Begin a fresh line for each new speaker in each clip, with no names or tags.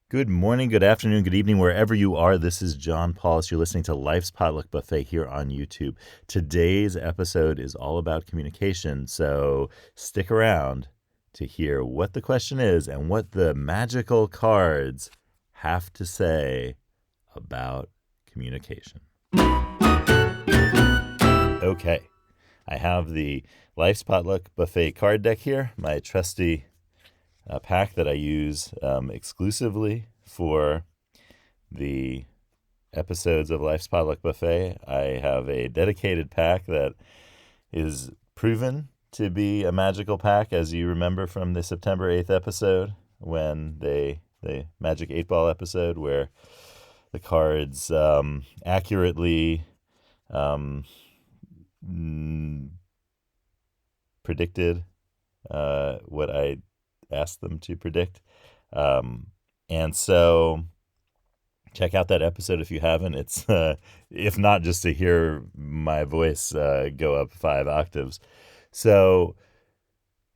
Good morning, good afternoon, good evening, wherever you are. This is John Paulas. You're listening to Life's Potluck Buffet here on YouTube. Today's episode is all about communication, so stick around to hear what the question is and what the magical cards have to say about communication. Okay, I have the Life's Potluck Buffet card deck here, my trusty pack that I use exclusively for the episodes of Life's Potluck Buffet. I have a dedicated pack that is proven to be a magical pack, as you remember from the September 8th episode, when the Magic 8 Ball episode, where the cards accurately predicted what I asked them to predict. And so check out that episode if you haven't. It's if not just to hear my voice go up 5 octaves. So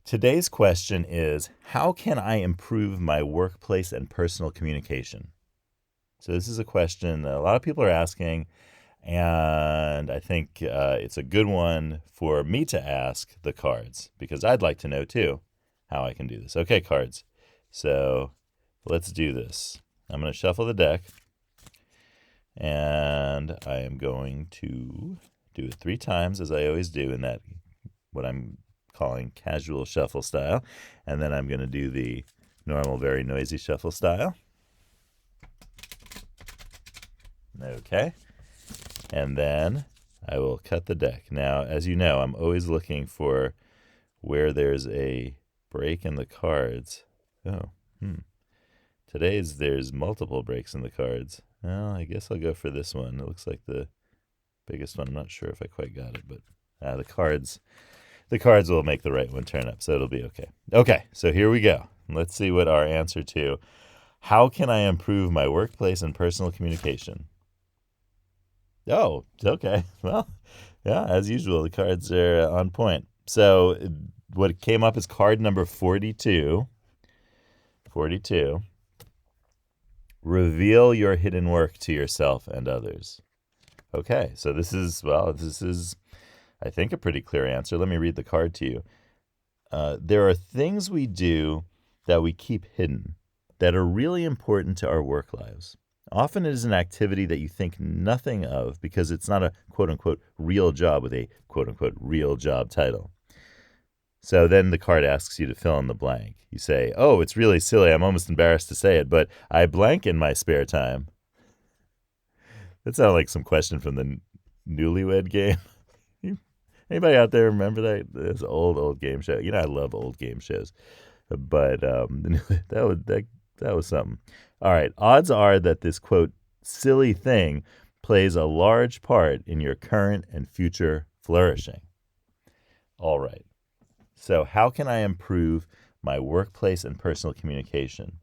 today's question is, how can I improve my workplace and personal communication? So this is a question that a lot of people are asking, and I think it's a good one for me to ask the cards, because I'd like to know too how I can do this. Okay, cards. So let's do this. I'm going to shuffle the deck, and I am going to do it 3 times, as I always do in that, what I'm calling casual shuffle style. And then I'm going to do the normal, very noisy shuffle style. Okay. And then I will cut the deck. Now, as you know, I'm always looking for where there's a break in the cards. There's multiple breaks in the cards. Well, I guess I'll go for this one. It looks like the biggest one. I'm not sure if I quite got it, but the cards will make the right one turn up, so it'll be okay. Okay, so here we go. Let's see what our answer to how can I improve my workplace and personal communication? Oh, okay. Well, yeah, as usual, the cards are on point. So what came up is card number 42. 42. Reveal your hidden work to yourself and others. Okay, so this is, I think, a pretty clear answer. Let me read the card to you. There are things we do that we keep hidden that are really important to our work lives. Often it is an activity that you think nothing of because it's not a quote-unquote real job with a quote-unquote real job title. So then the card asks you to fill in the blank. You say, oh, it's really silly. I'm almost embarrassed to say it, but I blank in my spare time. That sounds like some question from the Newlywed Game. Anybody out there remember that? This old game show. You know, I love old game shows. But that was something. All right. Odds are that this, quote, silly thing plays a large part in your current and future flourishing. All right. So how can I improve my workplace and personal communication?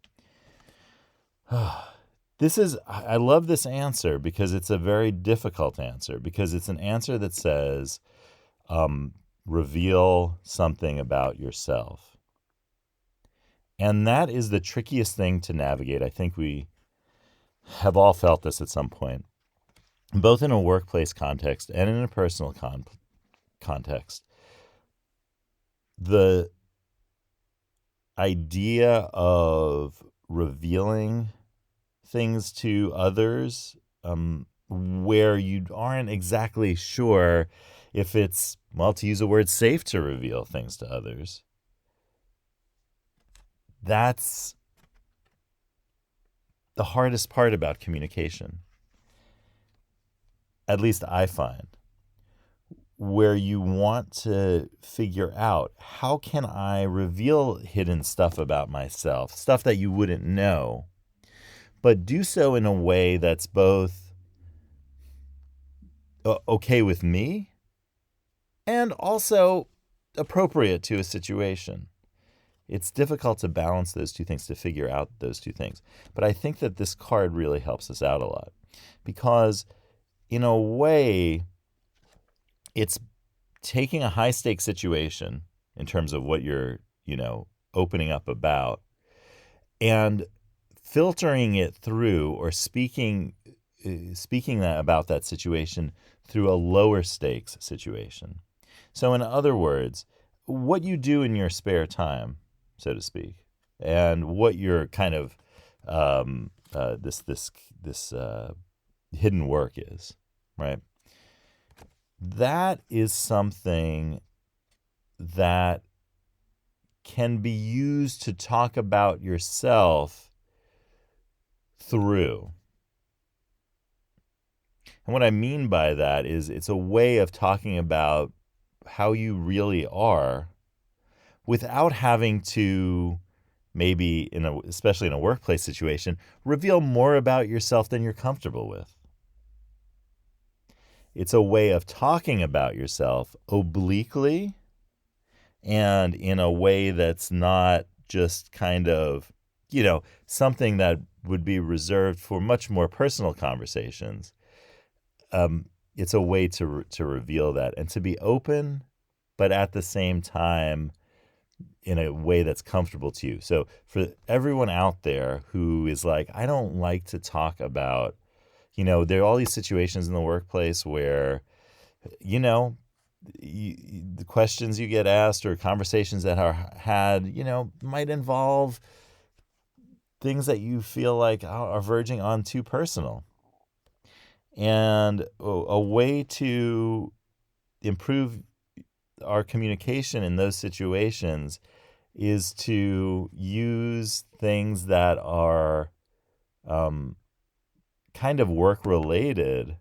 I love this answer because it's a very difficult answer, because it's an answer that says, reveal something about yourself. And that is the trickiest thing to navigate. I think we have all felt this at some point, both in a workplace context and in a personal context. The idea of revealing things to others where you aren't exactly sure if it's, well, to use a word, safe to reveal things to others. That's the hardest part about communication, at least I find, where you want to figure out, how can I reveal hidden stuff about myself, stuff that you wouldn't know, but do so in a way that's both okay with me and also appropriate to a situation. It's difficult to balance those two things, to figure out those two things. But I think that this card really helps us out a lot, because in a way, it's taking a high stakes situation in terms of what you're, opening up about, and filtering it through or speaking about that situation through a lower stakes situation. So in other words, what you do in your spare time, so to speak, and what your kind of this hidden work is, right? That is something that can be used to talk about yourself through. And what I mean by that is it's a way of talking about how you really are without having to, maybe especially in a workplace situation, reveal more about yourself than you're comfortable with. It's a way of talking about yourself obliquely and in a way that's not just kind of, something that would be reserved for much more personal conversations. It's a way to reveal that and to be open, but at the same time in a way that's comfortable to you. So for everyone out there who is like, I don't like to talk about, there are all these situations in the workplace where, the questions you get asked or conversations that are had, might involve things that you feel like are verging on too personal. And a way to improve our communication in those situations is to use things that are kind of work related,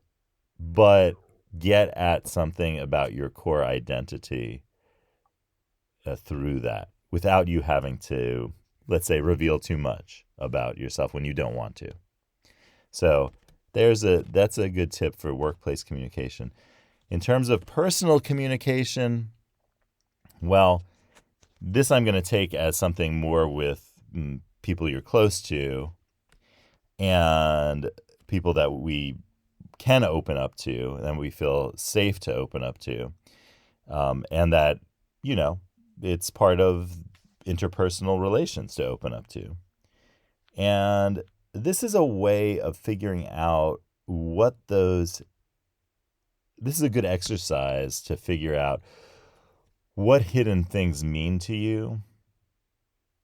but get at something about your core identity through that without you having to, let's say, reveal too much about yourself when you don't want to. So that's a good tip for workplace communication. In terms of personal communication, well, this I'm going to take as something more with people you're close to and people that we can open up to and we feel safe to open up to. And that, it's part of interpersonal relations to open up to. And this is a way of figuring out this is a good exercise to figure out what hidden things mean to you,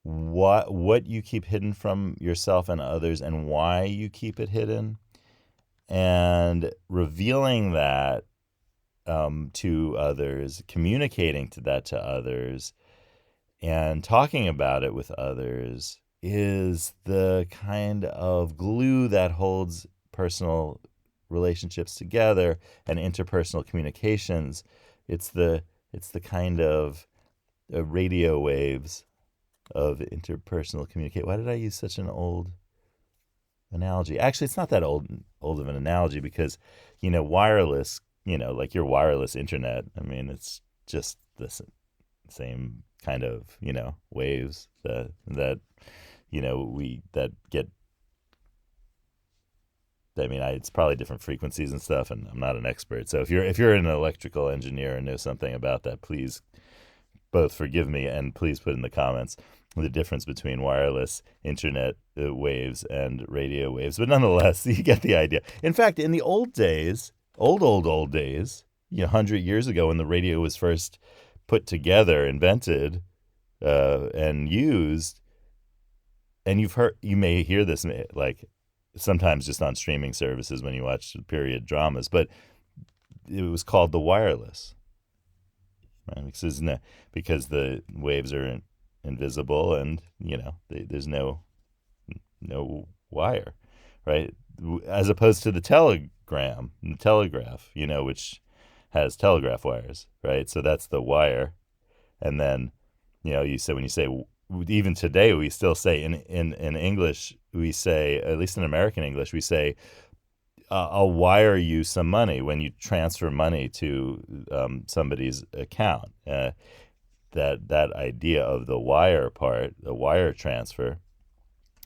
what you keep hidden from yourself and others, and why you keep it hidden, and revealing that to others, communicating that to others, and talking about it with others is the kind of glue that holds personal relationships together and interpersonal communications. It's the kind of radio waves of interpersonal communication. Why did I use such an old analogy? Actually, it's not that old of an analogy because, wireless, like your wireless internet, I mean, it's just the same kind of, waves that get, I mean, it's probably different frequencies and stuff, and I'm not an expert. So if you're an electrical engineer and know something about that, please both forgive me and please put in the comments the difference between wireless internet waves and radio waves. But nonetheless, you get the idea. In fact, in the old days, old days, 100 years ago when the radio was first put together, invented, and used, and you may hear this like sometimes just on streaming services when you watch period dramas, but it was called the wireless, right? Because the waves are invisible and there's no wire, right? As opposed to the telegraph, which has telegraph wires, right? So that's the wire. And then, you say, when you say, even today, we still say in English, we say, at least in American English, we say, I'll wire you some money when you transfer money to somebody's account. That idea of the wire part, the wire transfer,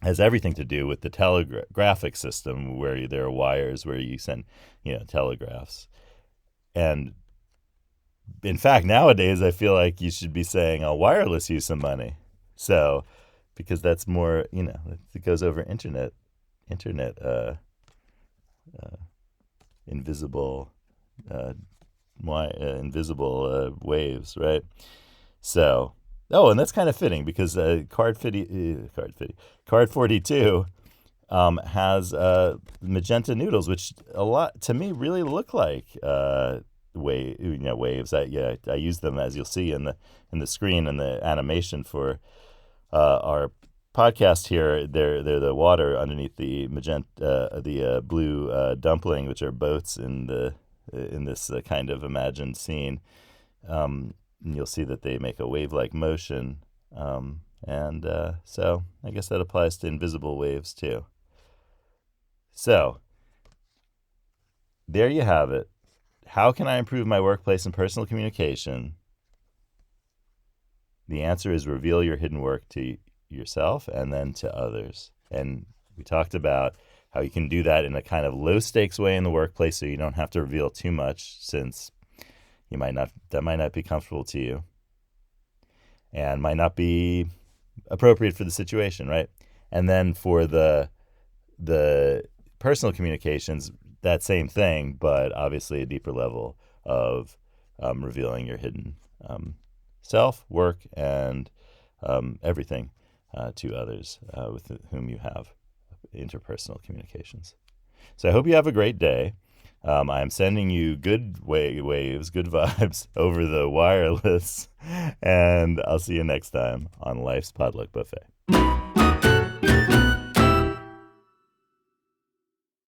has everything to do with the telegraphic system where there are wires where you send, telegraphs. And in fact, nowadays, I feel like you should be saying, I'll wireless you some money. So because that's more, it goes over internet, invisible, uh, invisible waves, right? So, and that's kind of fitting because card 42 has magenta noodles, which a lot to me really look like waves. I use them, as you'll see in the screen and the animation for our podcast here. They're the water underneath the magenta, the blue dumpling, which are boats in this kind of imagined scene. And you'll see that they make a wave-like motion, and so I guess that applies to invisible waves too. So there you have it. How can I improve my workplace and personal communication? The answer is reveal your hidden work to yourself and then to others. And we talked about how you can do that in a kind of low-stakes way in the workplace, so you don't have to reveal too much, since that might not be comfortable to you and might not be appropriate for the situation, right? And then for the personal communications, that same thing, but obviously a deeper level of revealing your hidden self, work, and everything to others with whom you have interpersonal communications. So I hope you have a great day. I am sending you good waves, good vibes over the wireless, and I'll see you next time on Life's Potluck Buffet.